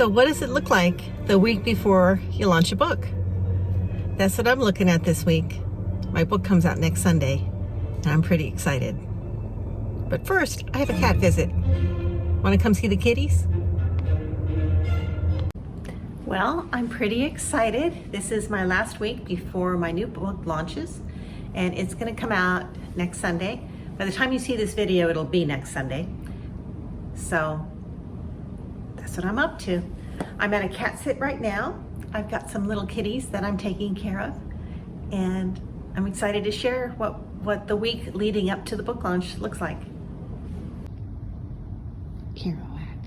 So what does it look like the week before you launch a book? That's what I'm looking at this week. My book comes out next Sunday, and I'm pretty excited. But first, I have a cat visit. Want to come see the kitties? Well, I'm pretty excited. This is my last week before my new book launches, and it's going to come out next Sunday. By the time you see this video, it'll be next Sunday. So that's what I'm up to. I'm at a cat sit right now. I've got some little kitties that I'm taking care of, and I'm excited to share what the week leading up to the book launch looks like. Kerouac.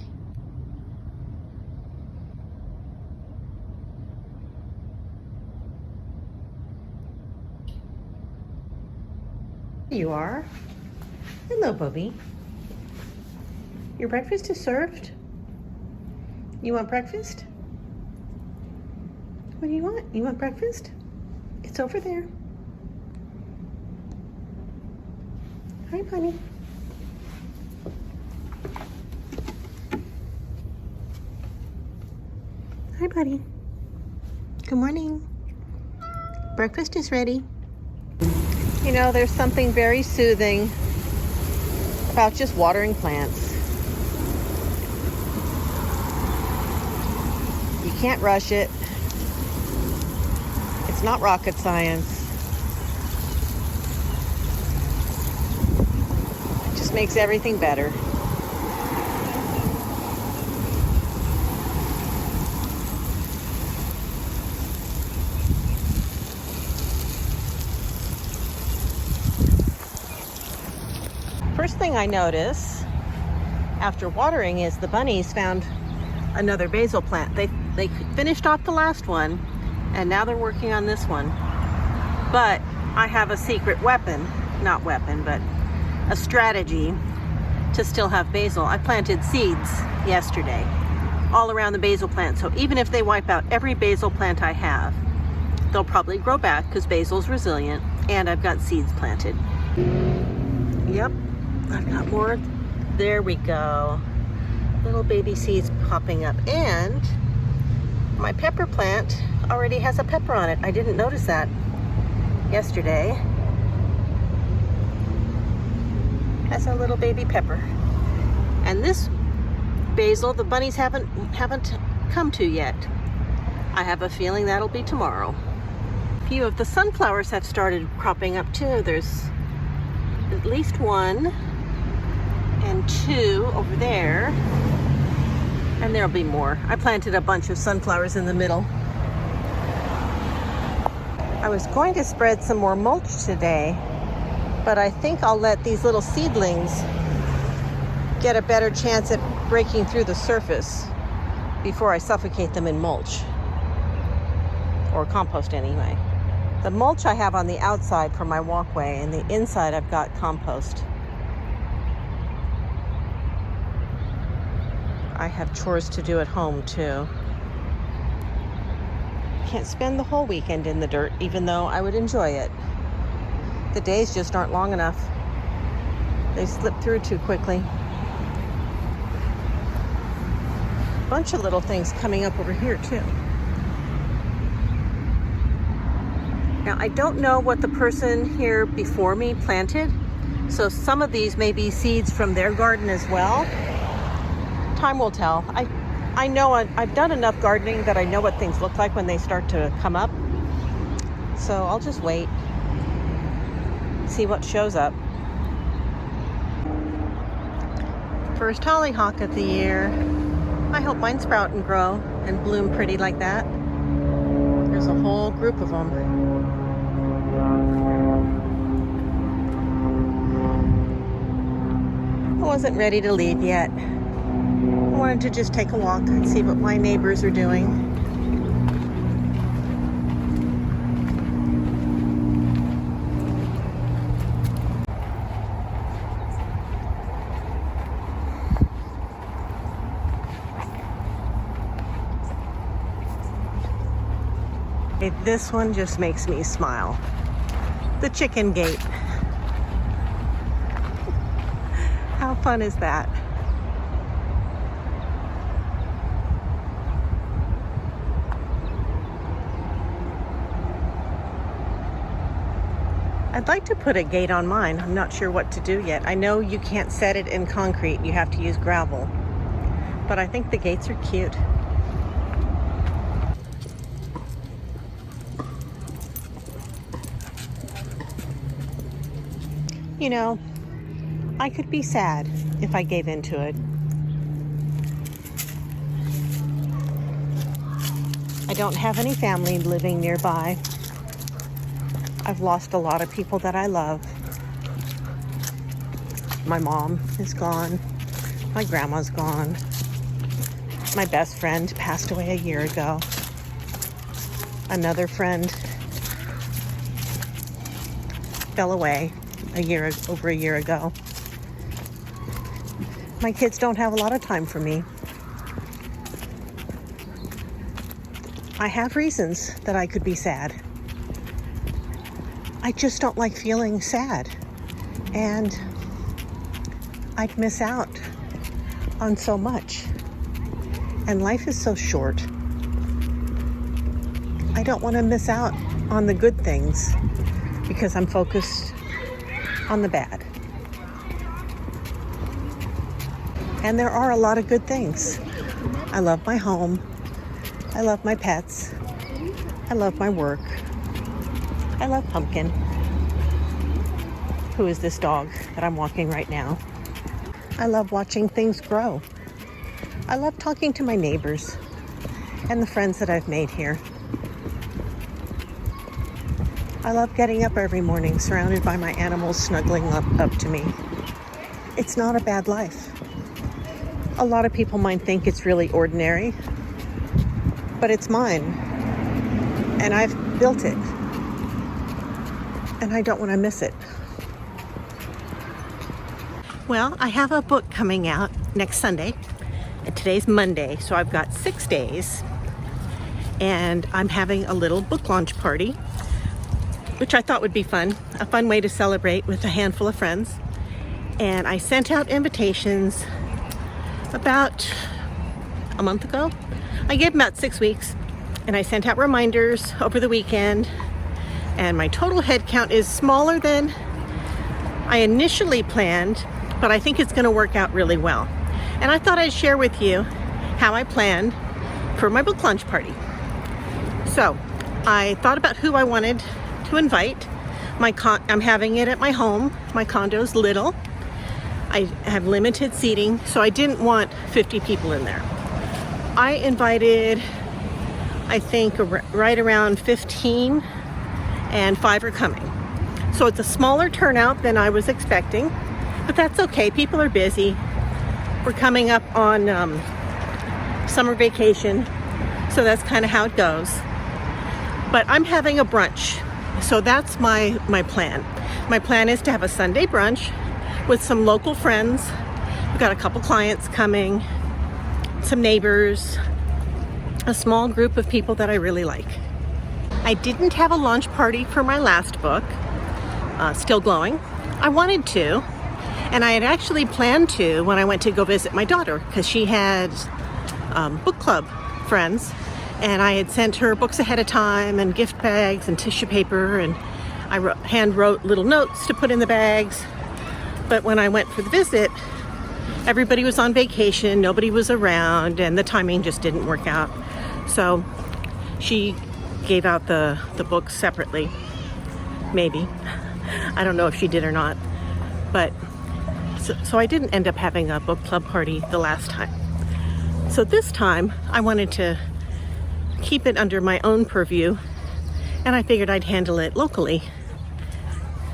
There you are. Hello, Bubby. Your breakfast is served? You want breakfast? What do you want? You want breakfast? It's over there. Hi, bunny. Hi, buddy. Good morning. Breakfast is ready. You know, there's something very soothing about just watering plants. You can't rush it. It's not rocket science. It just makes everything better. First thing I notice after watering is the bunnies found another basil plant. They finished off the last one, and now they're working on this one. But I have a secret weapon, not weapon, but a strategy to still have basil. I planted seeds yesterday all around the basil plant. So even if they wipe out every basil plant I have, they'll probably grow back because basil's resilient, and I've got seeds planted. Yep, I've got more. There we go. Little baby seeds popping up, and my pepper plant already has a pepper on it. I didn't notice that yesterday. Has a little baby pepper. And this basil, the bunnies haven't come to yet. I have a feeling that'll be tomorrow. A few of the sunflowers have started cropping up too. There's at least one and two over there, and there'll be more. I planted a bunch of sunflowers in the middle. I was going to spread some more mulch today, but I think I'll let these little seedlings get a better chance at breaking through the surface before I suffocate them in mulch, or compost anyway. The mulch I have on the outside for my walkway, and the inside I've got compost. I have chores to do at home too. Can't spend the whole weekend in the dirt, even though I would enjoy it. The days just aren't long enough. They slip through too quickly. Bunch of little things coming up over here too. Now, I don't know what the person here before me planted, so some of these may be seeds from their garden as well. Time will tell. I know I've done enough gardening that I know what things look like when they start to come up. So I'll just wait, see what shows up. First hollyhock of the year. I hope mine sprout and grow and bloom pretty like that. There's a whole group of them. I wasn't ready to leave yet. I wanted to just take a walk and see what my neighbors are doing. This one just makes me smile. The chicken gate. How fun is that? I'd like to put a gate on mine. I'm not sure what to do yet. I know you can't set it in concrete. You have to use gravel. But I think the gates are cute. You know, I could be sad if I gave in to it. I don't have any family living nearby. I've lost a lot of people that I love. My mom is gone. My grandma's gone. My best friend passed away a year ago. Another friend fell away over a year ago. My kids don't have a lot of time for me. I have reasons that I could be sad. I just don't like feeling sad, and I'd miss out on so much. And life is so short. I don't want to miss out on the good things because I'm focused on the bad. And there are a lot of good things. I love my home. I love my pets. I love my work. I love Pumpkin, who is this dog that I'm walking right now. I love watching things grow. I love talking to my neighbors and the friends that I've made here. I love getting up every morning surrounded by my animals snuggling up to me. It's not a bad life. A lot of people might think it's really ordinary, but it's mine, and I've built it. And I don't want to miss it. Well, I have a book coming out next Sunday. And today's Monday, so I've got 6 days. And I'm having a little book launch party, which I thought would be fun. A fun way to celebrate with a handful of friends. And I sent out invitations about a month ago. I gave them about 6 weeks. And I sent out reminders over the weekend. And my total head count is smaller than I initially planned, but I think it's going to work out really well. And I thought I'd share with you how I planned for my book launch party. So I thought about who I wanted to invite. I'm having it at my home. My condo's little. I have limited seating, so I didn't want 50 people in there. I invited, I think, right around 15. And 5 are coming. So it's a smaller turnout than I was expecting, but that's okay. People are busy. We're coming up on summer vacation, so that's kind of how it goes. But I'm having a brunch, so that's my plan. My plan is to have a Sunday brunch with some local friends. We've got a couple clients coming, some neighbors, a small group of people that I really like. I didn't have a launch party for my last book, Still Glowing. I wanted to, and I had actually planned to when I went to go visit my daughter, because she had book club friends, and I had sent her books ahead of time and gift bags and tissue paper, and I hand wrote little notes to put in the bags. But when I went for the visit, everybody was on vacation, nobody was around, and the timing just didn't work out. So she gave out the books separately. Maybe. I don't know if she did or not. But so I didn't end up having a book club party the last time. So this time I wanted to keep it under my own purview, and I figured I'd handle it locally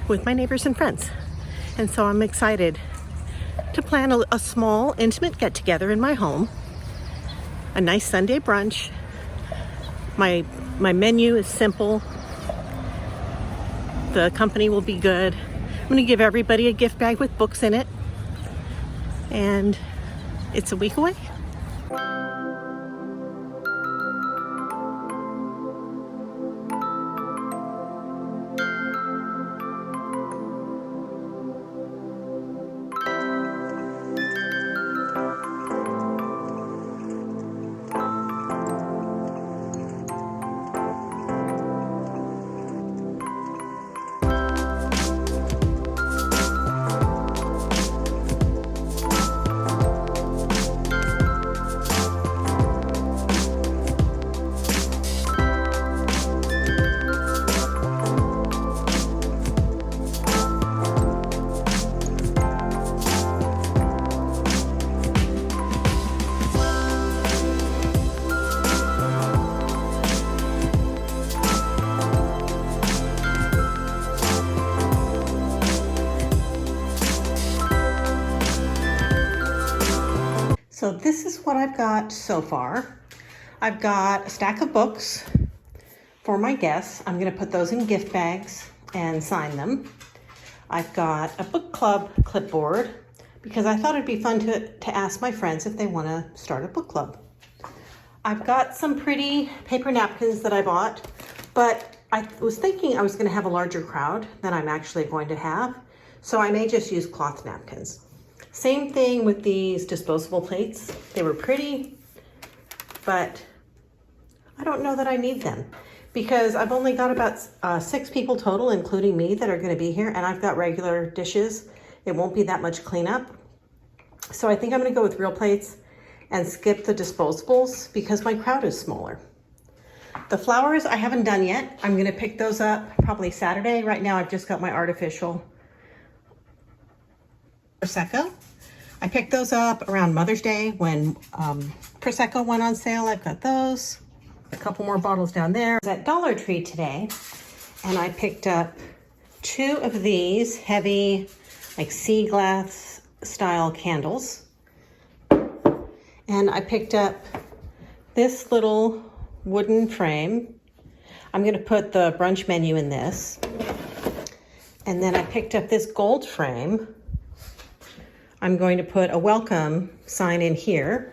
with my neighbors and friends. And so I'm excited to plan a small, intimate get-together in my home, a nice Sunday brunch. My menu is simple. The company will be good. I'm going to give everybody a gift bag with books in it. And it's a week away. So this is what I've got so far. I've got a stack of books for my guests. I'm going to put those in gift bags and sign them. I've got a book club clipboard because I thought it'd be fun to ask my friends if they want to start a book club. I've got some pretty paper napkins that I bought, but I was thinking I was going to have a larger crowd than I'm actually going to have, so I may just use cloth napkins. Same thing with these disposable plates. They were pretty, but I don't know that I need them because I've only got about 6 people total, including me, that are going to be here, and I've got regular dishes. It won't be that much cleanup. So I think I'm going to go with real plates and skip the disposables because my crowd is smaller. The flowers I haven't done yet. I'm going to pick those up probably Saturday. Right now I've just got my artificial Prosecco. I picked those up around Mother's Day when Prosecco went on sale. I've got those. A couple more bottles down there. I was at Dollar Tree today and I picked up 2 of these heavy like sea glass style candles. And I picked up this little wooden frame. I'm going to put the brunch menu in this. And then I picked up this gold frame. I'm going to put a welcome sign in here.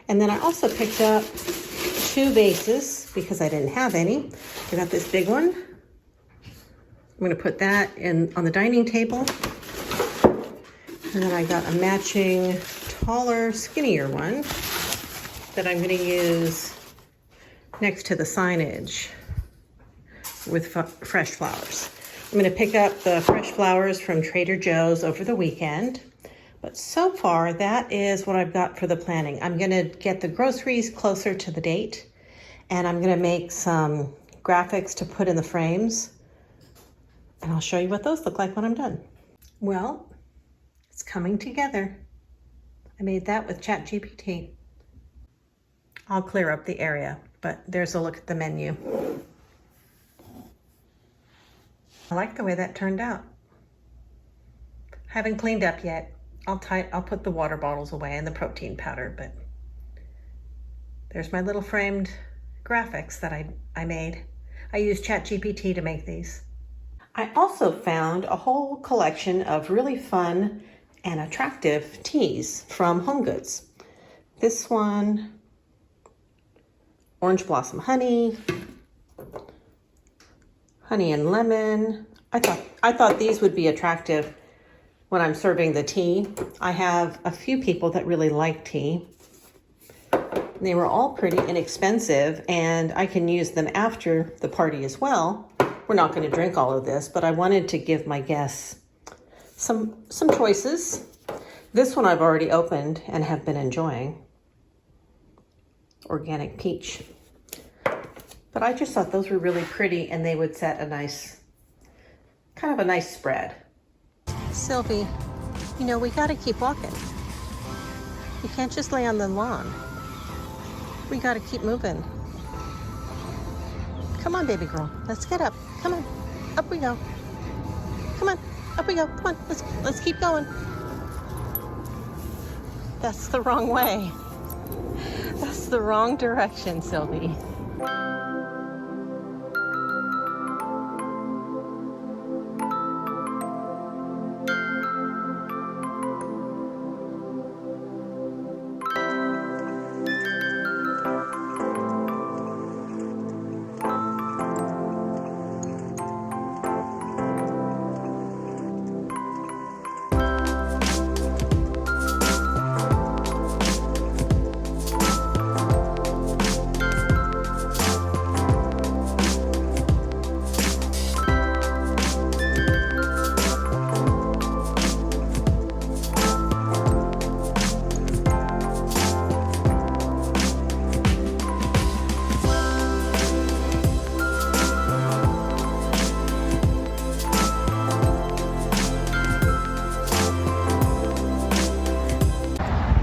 And then I also picked up 2 vases because I didn't have any. I got this big one. I'm going to put that on the dining table. And then I got a matching taller, skinnier one that I'm going to use next to the signage with fresh flowers. I'm going to pick up the fresh flowers from Trader Joe's over the weekend. But so far, that is what I've got for the planning. I'm going to get the groceries closer to the date, and I'm going to make some graphics to put in the frames, and I'll show you what those look like when I'm done. Well, it's coming together. I made that with ChatGPT. I'll clear up the area, but there's a look at the menu. I like the way that turned out. Haven't cleaned up yet. I'll put the water bottles away and the protein powder, but there's my little framed graphics that I made. I used ChatGPT to make these. I also found a whole collection of really fun and attractive teas from Home Goods. This one, Orange Blossom Honey, Honey and Lemon. I thought these would be attractive when I'm serving the tea. I have a few people that really like tea. They were all pretty inexpensive, and I can use them after the party as well. We're not going to drink all of this, but I wanted to give my guests some choices. This one I've already opened and have been enjoying. Organic peach. But I just thought those were really pretty, and they would set a nice, kind of a nice spread. Sylvie, you know, we got to keep walking. You can't just lay on the lawn. We got to keep moving. Come on, baby girl. Let's get up. Come on. Up we go. Come on. Up we go. Come on. Let's keep going. That's the wrong way. That's the wrong direction, Sylvie.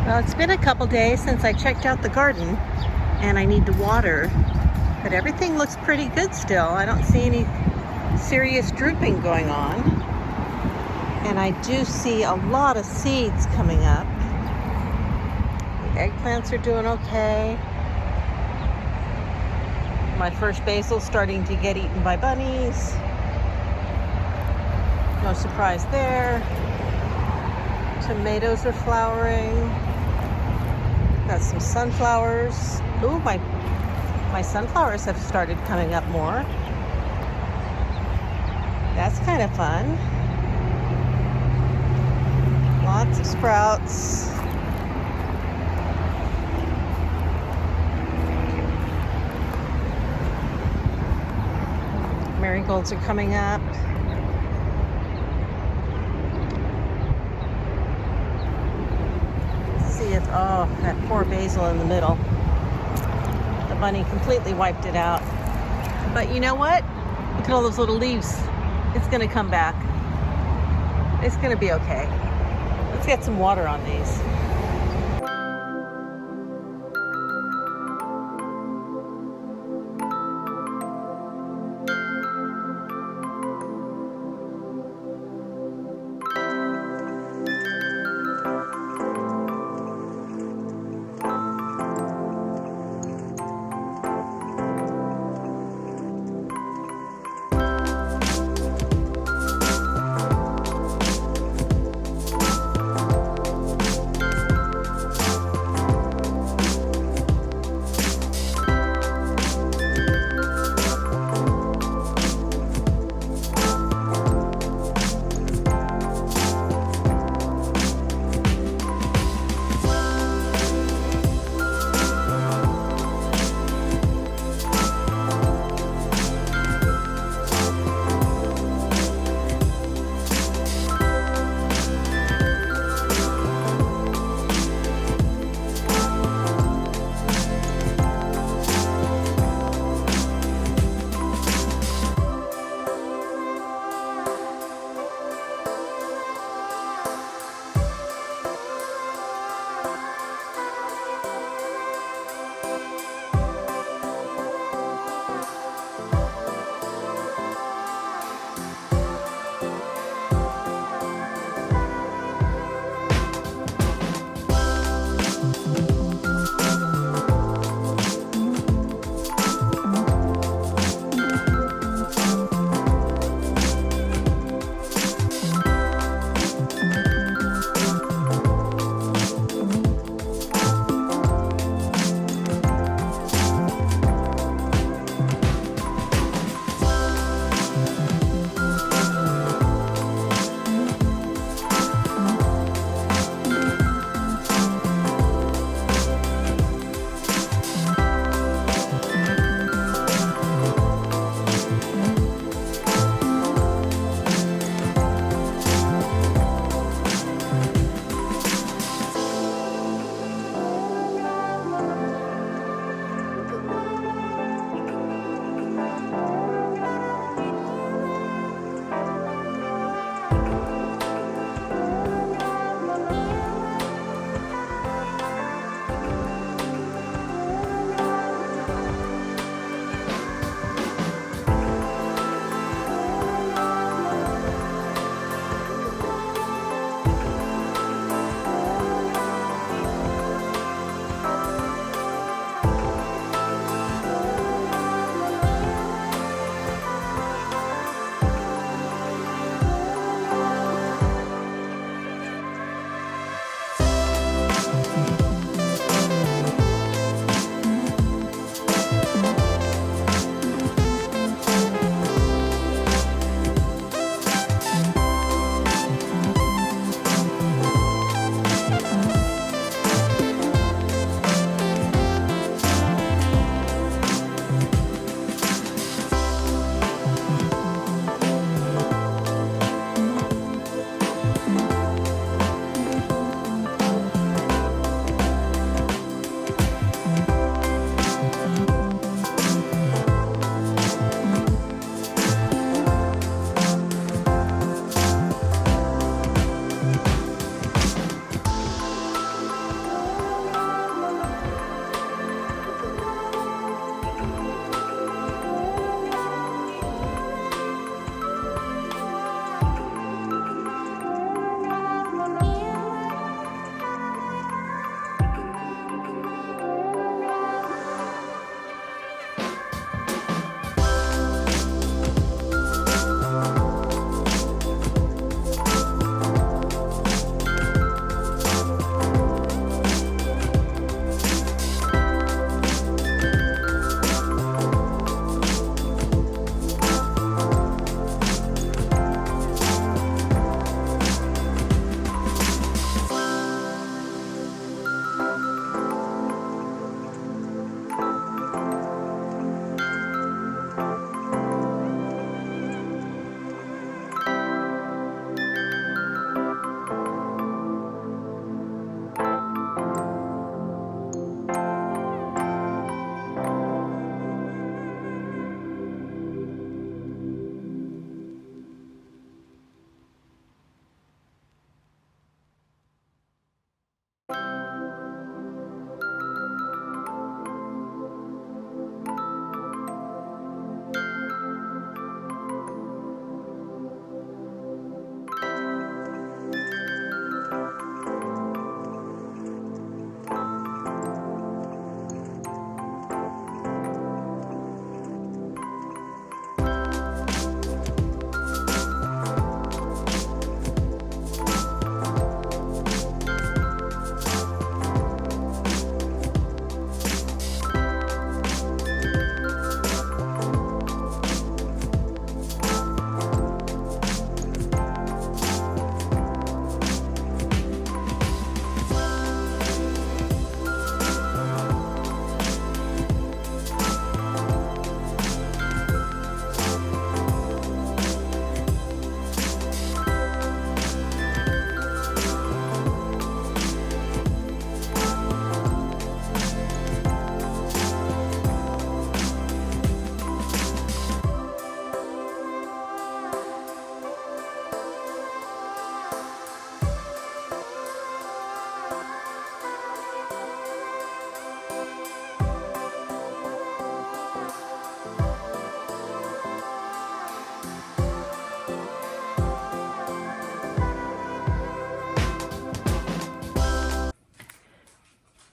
Well, it's been a couple days since I checked out the garden and I need to water, but everything looks pretty good still. I don't see any serious drooping going on. And I do see a lot of seeds coming up. Eggplants are doing okay. My first basil's starting to get eaten by bunnies. No surprise there. Tomatoes are flowering. Got some sunflowers. Ooh, my sunflowers have started coming up more. That's kind of fun. Lots of sprouts. Marigolds are coming up. Let's see if, oh, that poor basil in the middle. The bunny completely wiped it out. But you know what? Look at all those little leaves. It's gonna come back. It's gonna be okay. Let's get some water on these.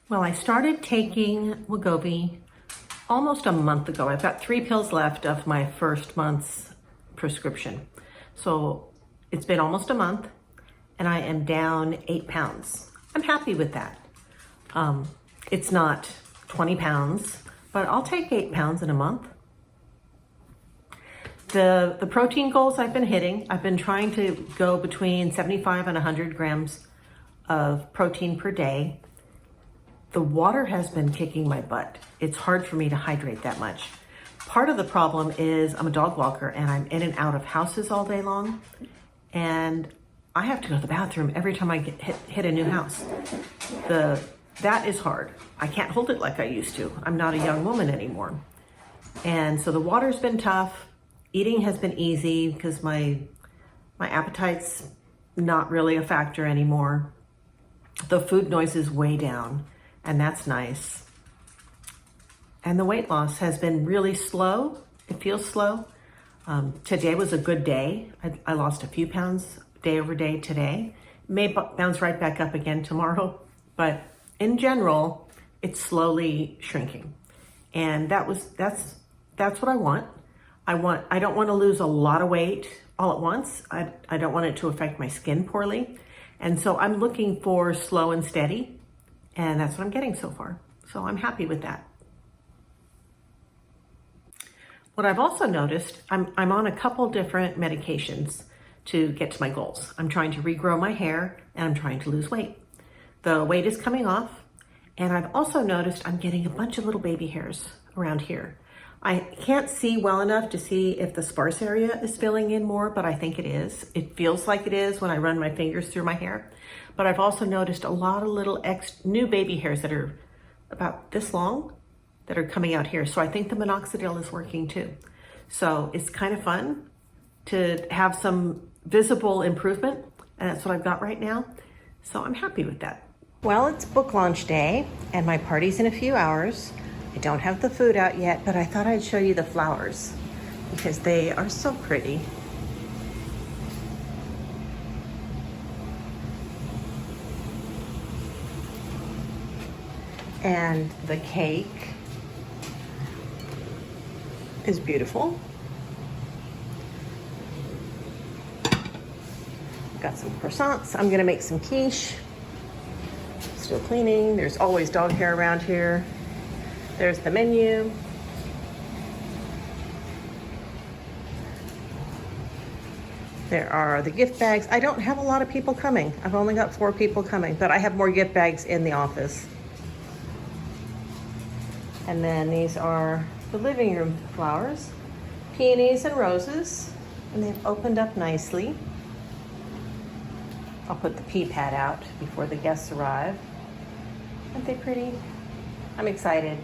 Well, I started taking Wegovy almost a month ago. I've got 3 pills left of my first month's prescription. So it's been almost a month and I am down 8 pounds. I'm happy with that. It's not 20 pounds, but I'll take 8 pounds in a month. The protein goals I've been hitting, I've been trying to go between 75 and 100 grams of protein per day. The water has been kicking my butt. It's hard for me to hydrate that much. Part of the problem is I'm a dog walker and I'm in and out of houses all day long. And I have to go to the bathroom every time I hit a new house. That is hard. I can't hold it like I used to. I'm not a young woman anymore. And so the water's been tough. Eating has been easy because my appetite's not really a factor anymore. The food noise is way down, and that's nice. And the weight loss has been really slow. It feels slow. Today was a good day. I lost a few pounds day over day today. May bounce right back up again tomorrow, but in general, it's slowly shrinking. And that's what I want. I don't want to lose a lot of weight all at once. I don't want it to affect my skin poorly. And so I'm looking for slow and steady, and that's what I'm getting so far. So I'm happy with that. What I've also noticed, I'm on a couple different medications to get to my goals. I'm trying to regrow my hair and I'm trying to lose weight. The weight is coming off, and I've also noticed I'm getting a bunch of little baby hairs around here. I can't see well enough to see if the sparse area is filling in more, but I think it is. It feels like it is when I run my fingers through my hair. But I've also noticed a lot of little new baby hairs that are about this long that are coming out here. So I think the minoxidil is working too. So it's kind of fun to have some visible improvement, and that's what I've got right now. So I'm happy with that. Well, it's book launch day and my party's in a few hours. I don't have the food out yet, but I thought I'd show you the flowers because they are so pretty. And the cake is beautiful. Got some croissants. I'm gonna make some quiche. Still cleaning. There's always dog hair around here. There's the menu. There are the gift bags. I don't have a lot of people coming. I've only got 4 people coming, but I have more gift bags in the office. And then these are the living room flowers, peonies and roses, and they've opened up nicely. I'll put the pea pad out before the guests arrive. Aren't they pretty? I'm excited.